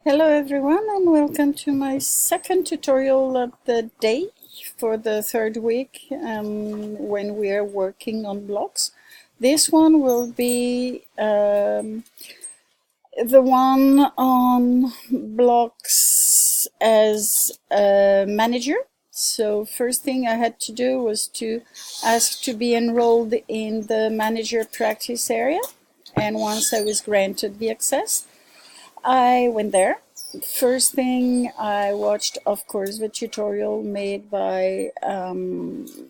Hello everyone and welcome to my second tutorial of the day for the third week when we are working on blocks. This one will be the one on blocks as a manager. So first thing I had to do was to ask to be enrolled in the manager practice area, and once I was granted the access, I went there. First thing I watched, of course, the tutorial made by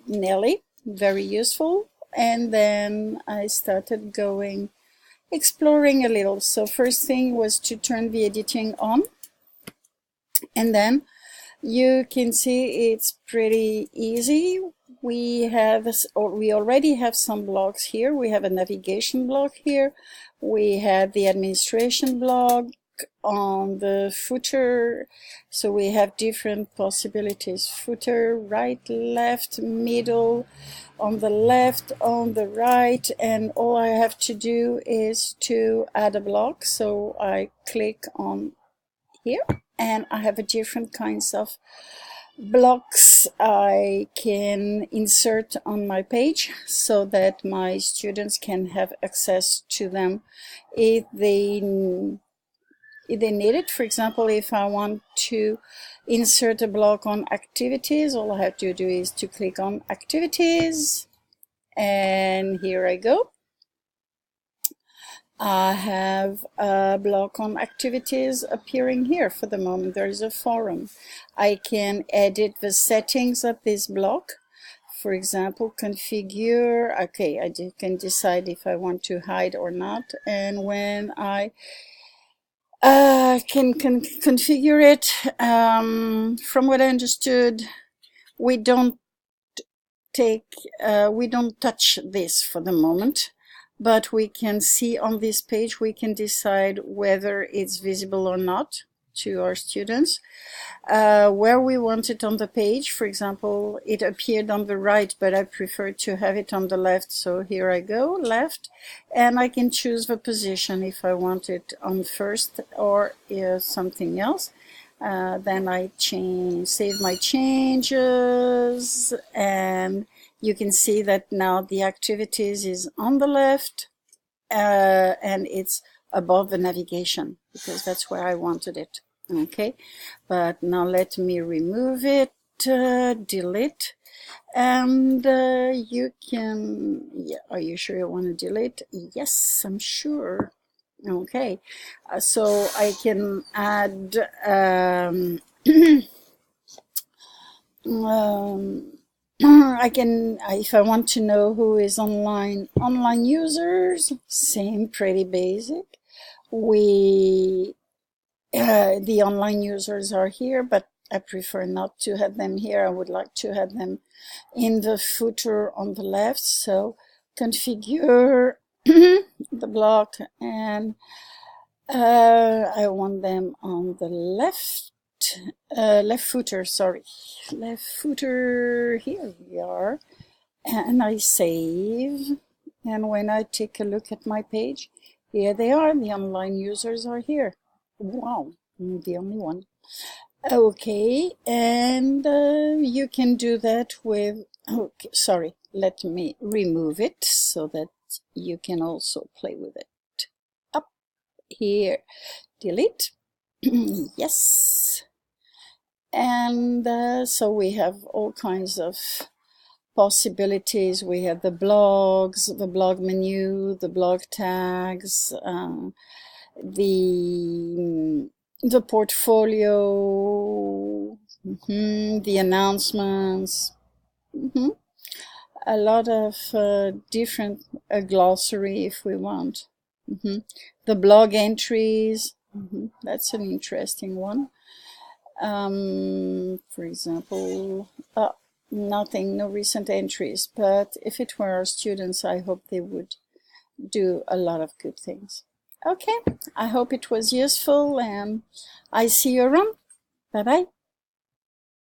Nelly, very useful, and then I started exploring a little. So first thing was to turn the editing on, and then you can see it's pretty easy. We already have some blocks here. We have a navigation block here. We have the administration block on the footer, so we have different possibilities: footer, right, left, middle, on the left, on the right, and all I have to do is to add a block. So I click on here and I have a different kinds of blocks I can insert on my page so that my students can have access to them if they need it. For example, if I want to insert a block on activities, all I have to do is to click on activities, and here I go. I have a block on activities appearing here. For the moment there is a forum. I can edit the settings of this block. For example, configure. Okay, I can decide if I want to hide or not, and when I can configure it. From what I understood, we don't touch this for the moment, but we can see on this page, we can decide whether it's visible or not to our students. Where we want it on the page, for example, it appeared on the right, but I prefer to have it on the left, so here I go, left, and I can choose the position if I want it on first or something else. Then I save my changes, and you can see that now the activities is on the left, and it's above the navigation because that's where I wanted it. Okay, but now let me remove it, delete, and you can, yeah, are you sure you want to delete? Yes, I'm sure. Okay, so I can add I can, if I want to know who is online users, same, pretty basic. The online users are here, but I prefer not to have them here. I would like to have them in the footer on the left. So configure the block, and I want them on the left footer, sorry, left footer. Here we are, and I save, and when I take a look at my page, here they are. The online users are here. Wow, I'm the only one. Okay, and you can do that with, okay, sorry, let me remove it so that you can also play with it. Up here, delete. Yes, and so we have all kinds of possibilities. We have the blogs, the blog menu, the blog tags, the portfolio, the announcements, a lot of different, glossary if we want, the blog entries, that's an interesting one. For example, nothing, no recent entries, but if it were our students, I hope they would do a lot of good things. Okay, I hope it was useful, and I see you around. Bye-bye.